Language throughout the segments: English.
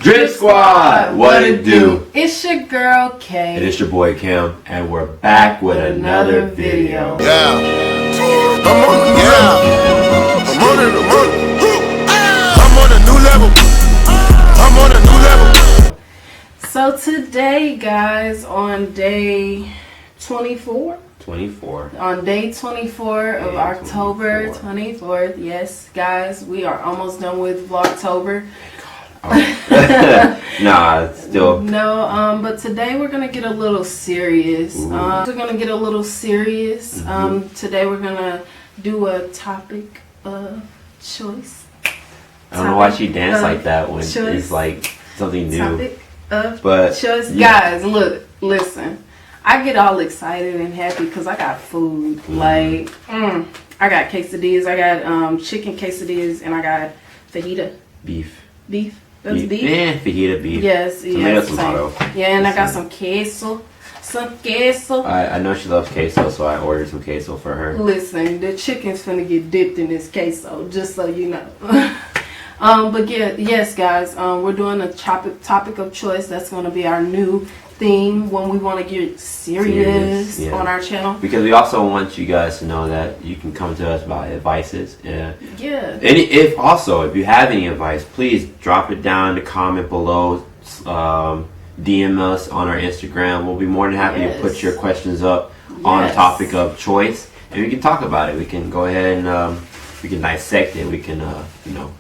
Drip Squad, what it do? It's your girl Kay. And it's your boy Kim, and we're back with another video. Yeah, I'm on a new level. I'm on a new level. So today, guys, on day 24. On day 24 of October 24th. Yes, guys, we are almost done with Vlogtober. Nah, still. No, but today we're gonna get a little serious. Today we're gonna do a topic of choice. I don't know why she danced like that when it's like something new. Topic of choice. Yeah. Guys, look, listen. I get all excited and happy because I got food. Like, I got quesadillas. I got chicken quesadillas, and I got fajita. Beef. That's beef? Yeah, fajita beef. Yes, tomato. Yeah, and I got some queso. I know she loves queso, so I ordered some queso for her. Listen, the chicken's finna get dipped in this queso, just so you know. But yeah, yes, guys, we're doing a topic of choice. That's gonna be our new theme when we want to get serious on our channel, because we also want you guys to know that you can come to us about advices. If you have any advice, please drop it down in the comment below. DM us on our Instagram. We'll be more than happy to put your questions up on a topic of choice, and we can talk about it. We can go ahead and we can dissect it. We can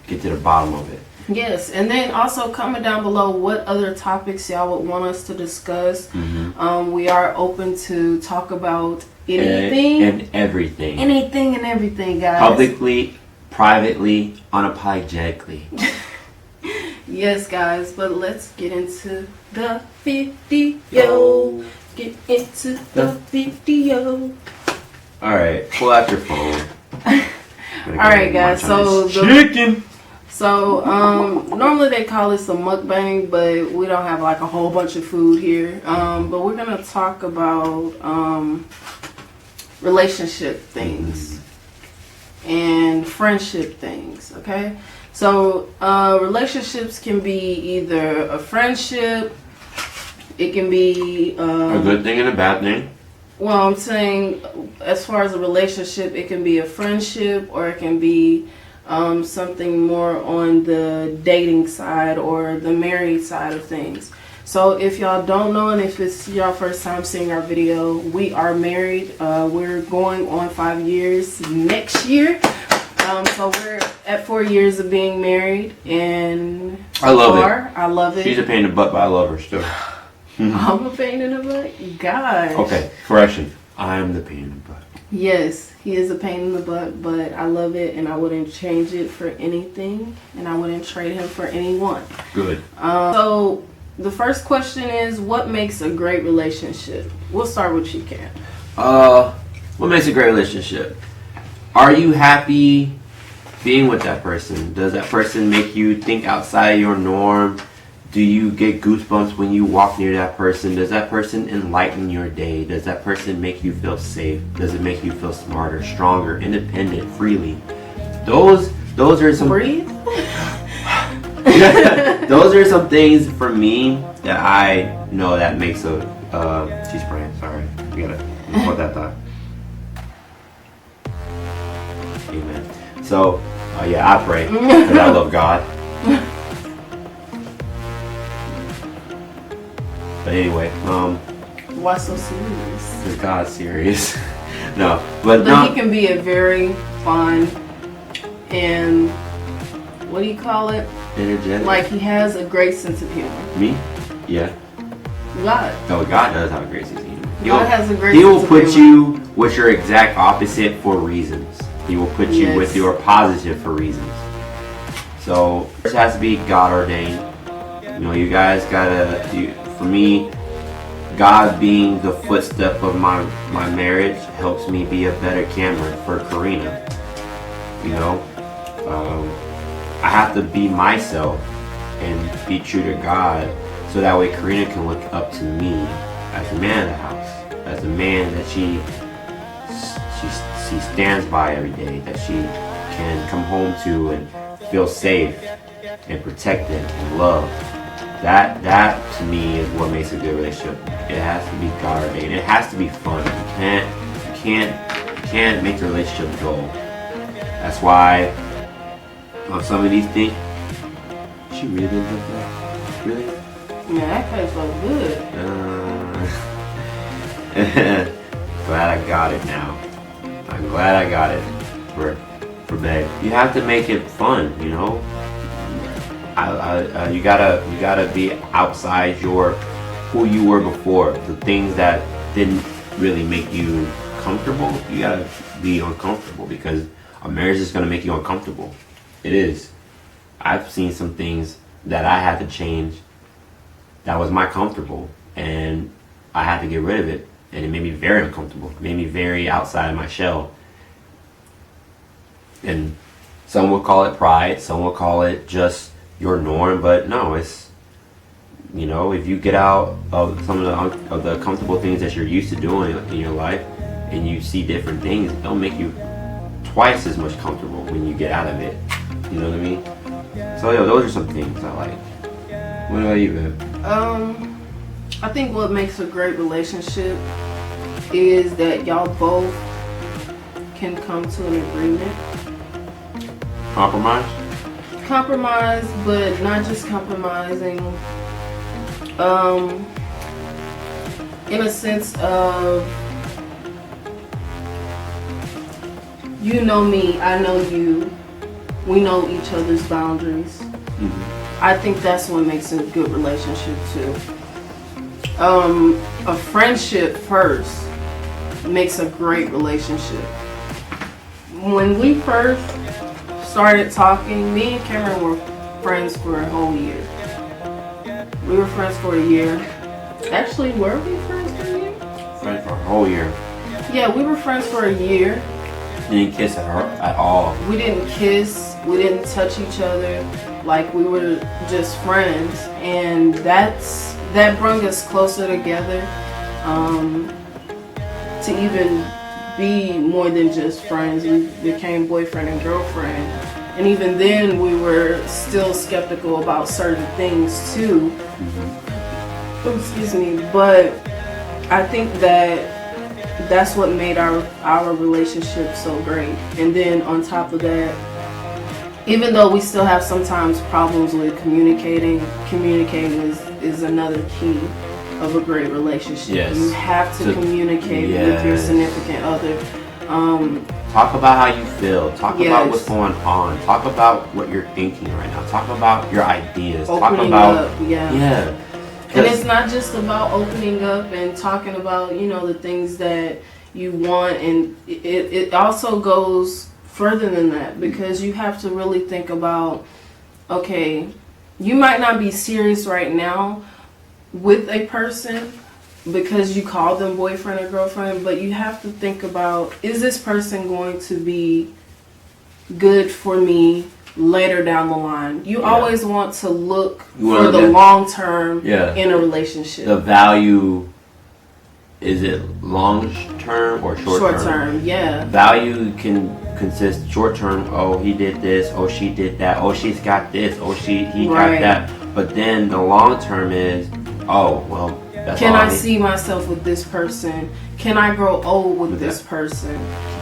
get to the bottom of it. Yes, and then also comment down below what other topics y'all would want us to discuss. We are open to talk about anything and everything. Anything and everything, guys. Publicly, privately, unapologetically. Yes, guys, but let's get into the video. Get into the video. Alright, pull out your phone. Alright, guys, so chicken. So, normally they call this a mukbang, but we don't have like a whole bunch of food here. But we're going to talk about relationship things and friendship things, okay? So, relationships can be either a friendship, it can be... a good thing and a bad thing. Well, I'm saying as far as a relationship, it can be a friendship, or it can be... something more on the dating side or the married side of things. So if y'all don't know, and if it's y'all first time seeing our video, we are married. We're going on 5 years next year. So we're at 4 years of being married, and I love it. She's a pain in the butt, but I love her still. I'm a pain in the butt? Gosh. Okay, correction. I'm the pain in the butt. Yes, he is a pain in the butt, but I love it, and I wouldn't change it for anything, and I wouldn't trade him for anyone. Good. So the first question is, what makes a great relationship? We'll start with you, Cam. What makes a great relationship? Are you happy being with that person? Does that person make you think outside of your norm? Do you get goosebumps when you walk near that person? Does that person enlighten your day? Does that person make you feel safe? Does it make you feel smarter, stronger, independent, freely? Those are some... Breathe? Those are some things for me that I know that makes a... she's praying, sorry. We gotta record that thought. Amen. So, yeah, I pray because I love God. But anyway, why so serious? Because God's serious. No, but he can be a very fun and what do you call it? Energetic. Like, he has a great sense of humor. Me? Yeah. God. No, God does have a great sense of humor. God has a great He sense will of put humor. you with your exact opposite for reasons. He will put you with your positive for reasons. So it has to be God ordained. You know, you guys gotta. For me, God being the footstep of my marriage helps me be a better camera for Karina. You know, I have to be myself and be true to God, so that way Karina can look up to me as the man of the house, as the man that she stands by every day, that she can come home to and feel safe and protected and loved. That to me is what makes a good relationship. It has to be God ordained. It has to be fun. You can't make the relationship dull. That's why on some of these things, she really didn't look that. Really? Man, that tastes so good. Glad I got it now. I'm glad I got it for babe. You have to make it fun, you know. You gotta be outside who you were before. The things that didn't really make you comfortable, you gotta be uncomfortable, because a marriage is gonna make you uncomfortable. It is. I've seen some things that I had to change that was my comfortable, and I had to get rid of it, and it made me very uncomfortable. It made me very outside of my shell. And some would call it pride, some would call it just your norm, but no, it's, you know, if you get out of some of the comfortable things that you're used to doing in your life, and you see different things, it'll make you twice as much comfortable when you get out of it. You know what I mean? So yo, those are some things I like. What about you, man? I think what makes a great relationship is that y'all both can come to an agreement. Compromise? Compromise, but not just compromising. In a sense of, you know me, I know you. We know each other's boundaries. Mm-hmm. I think that's what makes a good relationship too. A friendship first makes a great relationship. When we first started talking, me and Cameron were friends for a whole year. We were friends for a year. Actually, were we friends for a year? Friends for a whole year. Yeah, we were friends for a year. You didn't kiss at all. We didn't kiss. We didn't touch each other. Like, we were just friends, and that brought us closer together. To even be more than just friends, we became boyfriend and girlfriend. And even then, we were still skeptical about certain things too. Mm-hmm. Excuse me, but I think that's what made our relationship so great. And then on top of that, even though we still have sometimes problems with communicating is another key of a great relationship. Yes. You have to communicate with your significant other. Talk about how you feel. Talk Yes. about what's going on. Talk about what you're thinking right now. Talk about your ideas. Opening Talk about up, yeah. And it's not just about opening up and talking about, you know, the things that you want, and it also goes further than that, because you have to really think about, okay, you might not be serious right now with a person because you call them boyfriend or girlfriend, but you have to think about, is this person going to be good for me later down the line? You always want to look for the long term in a relationship. The value, is it long term or short term? Short term, yeah. Value can consist short term. Oh, he did this. Oh, she did that. Oh, she's got this. Oh, he got that. But then the long term is, oh, well, that's Can all I see myself with this person? Can I grow old with this person?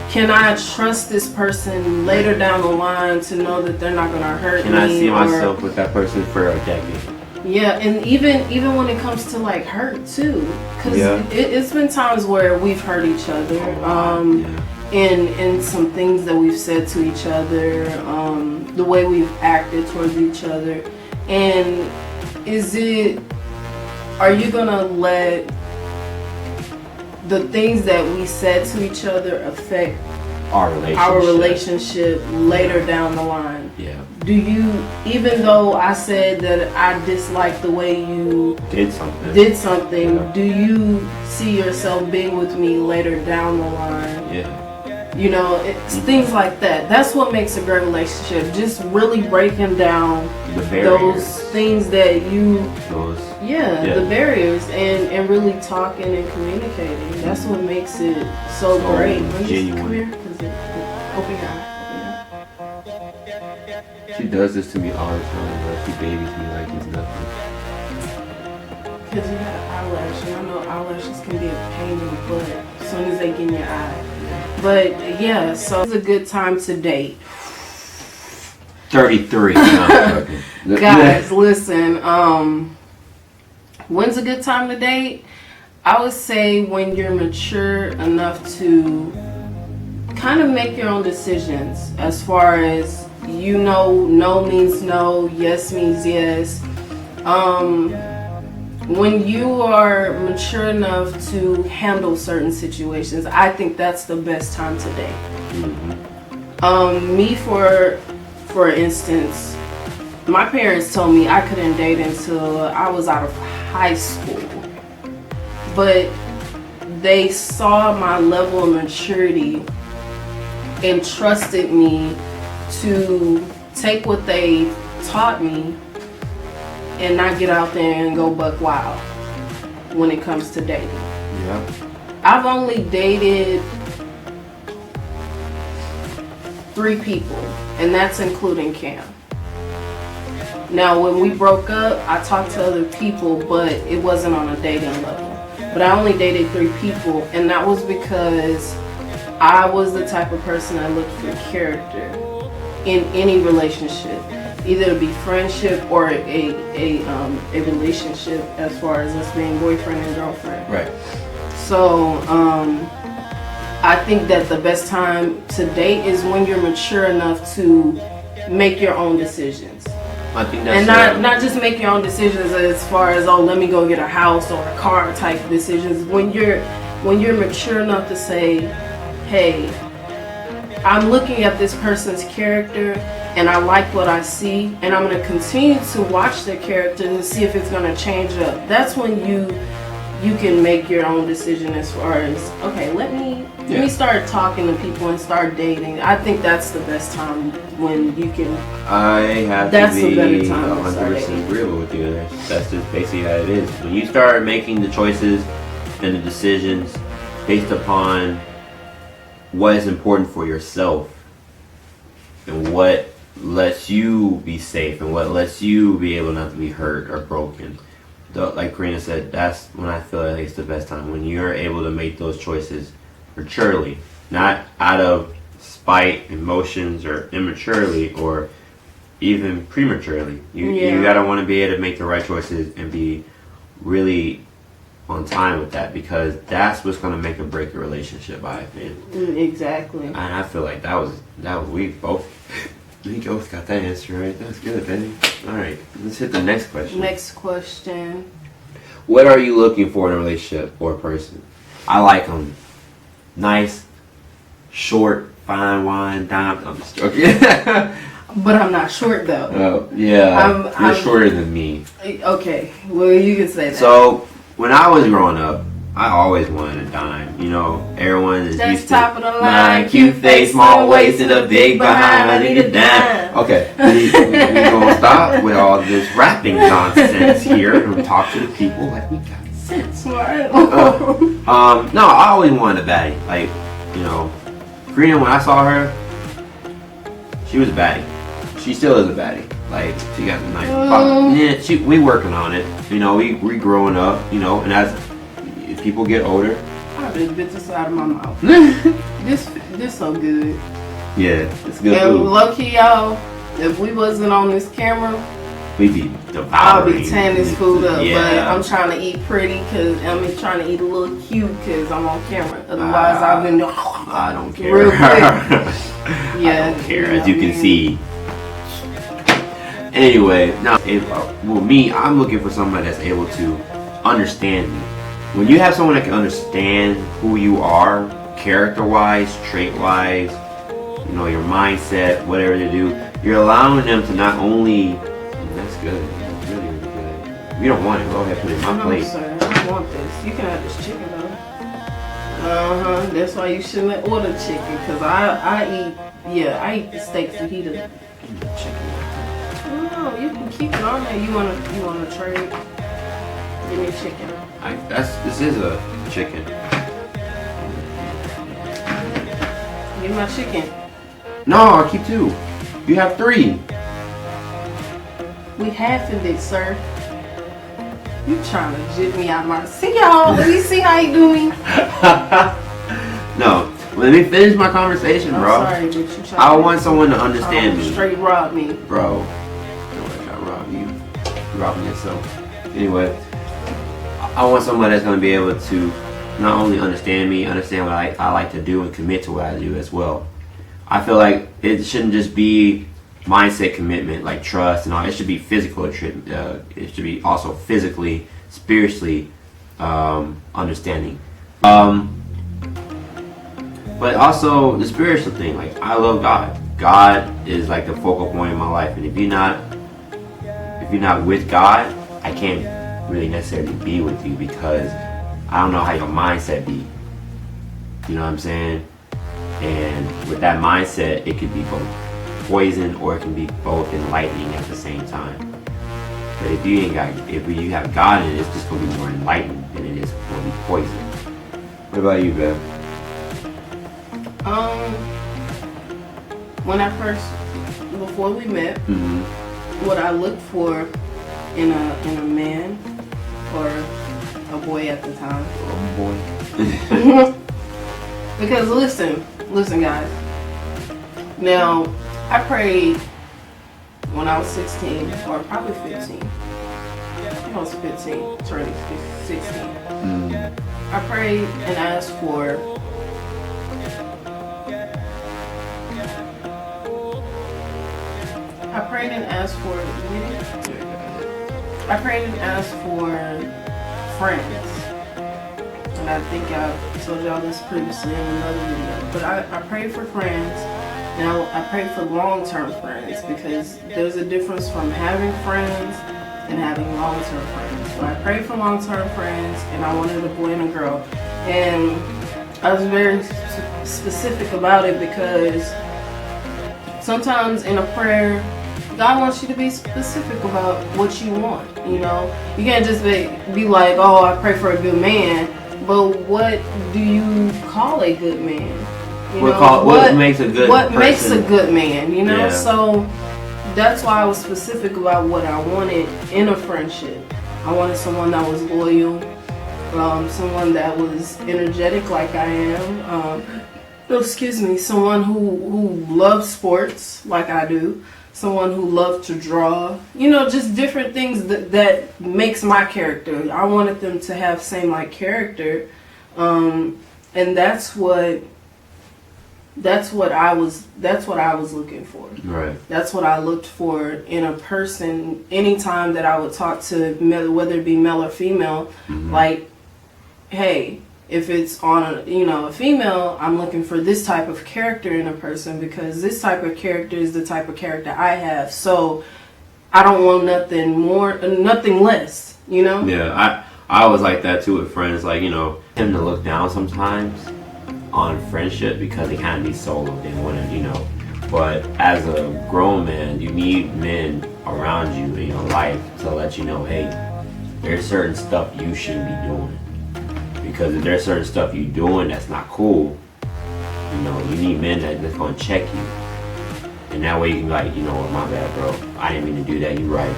Can I trust this person later down the line to know that they're not going to hurt me? Can I see myself with that person for a decade? Yeah, and even when it comes to like hurt too, because it's been times where we've hurt each other, in some things that we've said to each other, the way we've acted towards each other, and are you gonna let the things that we said to each other affect our relationship later down the line? Yeah. Do you, even though I said that I dislike the way you did something, do you see yourself being with me later down the line? Yeah. You know, it's things like that. That's what makes a great relationship. Just really breaking down those things that the barriers, and really talking and communicating. That's what makes it so great. Genuine. Come here. Open your eye. She does this to me all the time, bro. She babies me like it's nothing. because you have eyelash, and I know eyelashes can be a pain in the butt as soon as they get in your eye. But yeah, so it's a good time to date. 33. No, Guys, listen. When's a good time to date? I would say when you're mature enough to kind of make your own decisions, as far as no means no, yes means yes. When you are mature enough to handle certain situations, I think that's the best time to date. Me, for instance, my parents told me I couldn't date until I was out of high school. But they saw my level of maturity and trusted me to take what they taught me and not get out there and go buck wild when it comes to dating. Yeah. I've only dated 3 people, and that's including Cam. Now, when we broke up, I talked to other people, but it wasn't on a dating level. But I only dated 3 people, and that was because I was the type of person that looked for character in any relationship, either to be friendship or a relationship, as far as us being boyfriend and girlfriend. Right. So I think that the best time to date is when you're mature enough to make your own decisions. I think that's And not just make your own decisions as far as, oh, let me go get a house or a car type decisions. When you're mature enough to say, hey, I'm looking at this person's character and I like what I see, and I'm going to continue to watch their character and see if it's going to change up. That's when you can make your own decision as far as, okay, let me start talking to people and start dating. I think that's the best time when you can. I have that's to a be better time to start 100% dating. agreeable with you. That's just basically how it is. When you start making the choices and the decisions based upon what is important for yourself and what lets you be safe and what lets you be able not to be hurt or broken. Like Karina said, that's when I feel like it's the best time, when you're able to make those choices maturely, not out of spite, emotions, or immaturely, or even prematurely. You gotta want to be able to make the right choices and be really on time with that, because that's what's gonna make or break your relationship, I think. Exactly. And I feel like that was we both got that answer right. That's good, baby. All right, let's hit the next question. Next question. What are you looking for in a relationship or a person? I like them nice, short, fine wine, dime. I'm just joking. But I'm not short though. Oh yeah, you're shorter than me. Okay, well you can say that. So when I was growing up, I always wanted a dime. You know, everyone is That's used to top of the line, cute face, small waist, and a big behind. I need a dime. Okay, we gonna stop with all this rapping nonsense here and talk to the people like we got sense. Right. No, I always wanted a baddie. Like, you know, Karina, when I saw her, she was a baddie. She still is a baddie. Like, she got a nice we working on it. You know, we growing up, you know, and as people get older. I just bit the side of my mouth. This so good. Yeah, it's good And food. low key, y'all, if we wasn't on this camera, We be devouring. I'll be tearing this food up. Yeah. But I'm trying to eat pretty, trying to eat a little cute because I'm on camera. Otherwise, I've been I don't care. real quick. I don't care, as you can see. Anyway, now, I'm looking for somebody that's able to understand me. When you have someone that can understand who you are, character-wise, trait-wise, you know, your mindset, whatever they do, you're allowing them to not only. That's good. That's really, really good. If you don't want it, go ahead and put it in my plate. No, sir, I don't want this. You can have this chicken though. That's why you shouldn't order chicken, cause I eat the steak fajita. Chicken. No, you can keep it on there. You wanna trade? Give me chicken. This is a chicken. Give me my chicken. No, I'll keep 2. You have 3. We halved it, sir. You trying to jit me out my... See y'all, let me see how you do me. No, let me finish my conversation, bro. I'm sorry, but you trying I want someone to understand me. Straight rob me. Bro, nobody trying to rob you. You're robbing yourself. Anyway, I want someone that's going to be able to not only understand me, understand what I like to do and commit to what I do as well. I feel like it shouldn't just be mindset commitment, like trust and all. It should be physical. It should be also physically, spiritually understanding. But also the spiritual thing. Like, I love God. God is like the focal point in my life, and if you're not with God, I can't really necessarily be with you, because I don't know how your mindset be. You know what I'm saying? And with that mindset, it could be both poison or it can be both enlightening at the same time. But if you have God in it, it's just gonna be more enlightening than it is gonna be poison. What about you, Bev? When before we met, what I looked for in a man or a boy at the time. Oh boy. Because listen guys. Now, I prayed when I was 16 or probably 15. I think I was 15, turning 16. I prayed and asked for friends. And I think I told y'all this previously in another video. But I prayed for friends. Now, I prayed for long-term friends, because there's a difference from having friends and having long-term friends. So I prayed for long-term friends, and I wanted a boy and a girl. And I was very specific about it, because sometimes in a prayer, God wants you to be specific about what you want, you know? You can't just be like, oh, I pray for a good man, but what do you call a good man? What makes a good What person? makes a good man, you know? Yeah. So that's why I was specific about what I wanted in a friendship. I wanted someone that was loyal, someone that was energetic like I am, someone who loves sports like I do, someone who loved to draw, you know, just different things that makes my character. I wanted them to have same like character, and that's what I was looking for. Right. That's what I looked for in a person. Anytime that I would talk to, whether it be male or female, like, hey, if it's on a female, I'm looking for this type of character in a person, because this type of character is the type of character I have. So I don't want nothing more, nothing less, you know? Yeah, I was like that too with friends. Like, you know, tend to look down sometimes on friendship because they kind of be solo. They want to, you know. But as a grown man, you need men around you in your life to let you know, hey, there's certain stuff you shouldn't be doing. Because if there's certain stuff you're doing that's not cool, you know, you need men that's going to check you. And that way you can be like, you know what, my bad, bro. I didn't mean to do that. You're right.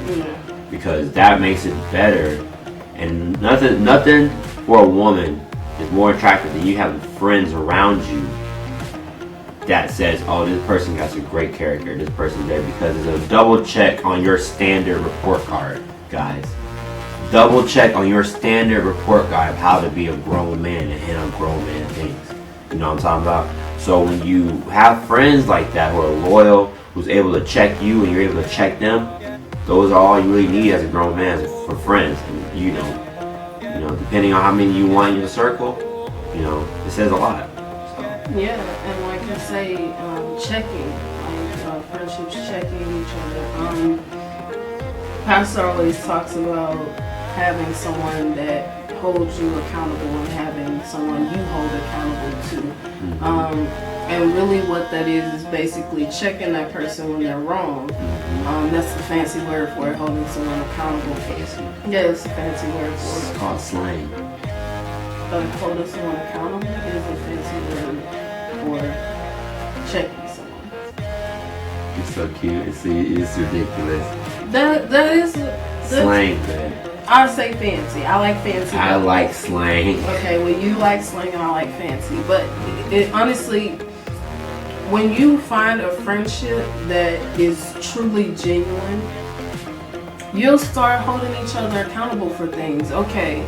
Yeah. Because that makes it better. And nothing for a woman is more attractive than you having friends around you that says, oh, this person got a great character. This person's there, because it's a double check on your standard report card, guys. Double check on your standard report card of how to be a grown man and handle grown man things. You know what I'm talking about? So when you have friends like that who are loyal, who's able to check you and you're able to check them, those are all you really need as a grown man for friends. And, you know, depending on how many you want in your circle, you know, it says a lot. So. Yeah, and like you say, checking, like friendships checking each other. Pastor always talks about having someone that holds you accountable and having someone you hold accountable to. And really what that is basically checking that person when they're wrong. That's the fancy word for it, holding someone accountable. Yeah, it's a fancy word for it. It's called slang. Holding someone accountable is a fancy word for checking someone. It's so cute. It's ridiculous. That is Slang, man. I say fancy. I like fancy. I like slang. Okay, well you like slang and I like fancy. But it honestly, when you find a friendship that is truly genuine, you'll start holding each other accountable for things. Okay,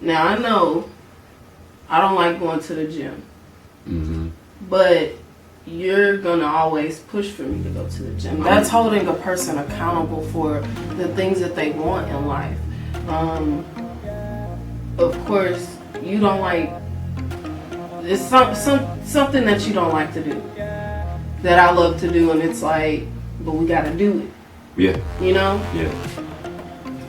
now I know I don't like going to the gym, but you're gonna always push for me to go to the gym. That's holding a person accountable for the things that they want in life. Of course, you don't like, it's something that you don't like to do that I love to do, and it's like, but we gotta do it. Yeah. You know? Yeah.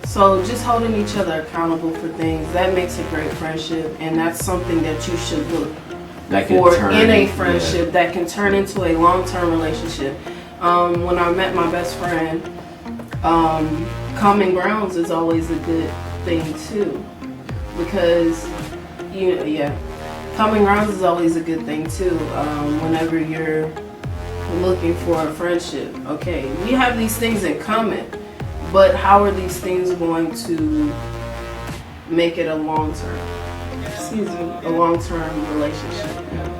So just holding each other accountable for things, that makes a great friendship, and that's something that you should look for in a friendship that can turn into a long-term relationship. When I met my best friend, common grounds is always a good thing too, because common grounds is always a good thing too. Whenever you're looking for a friendship, okay, we have these things in common, but how are these things going to make it a long-term relationship?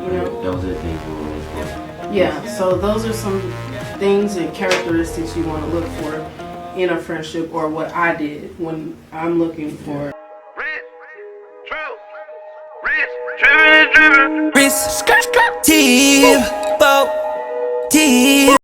You know, those are the things we're looking for. Yeah, so those are some things and characteristics you want to look for in a friendship, or what I did when I'm looking for. Wrist, skirt, tip, boat, tip.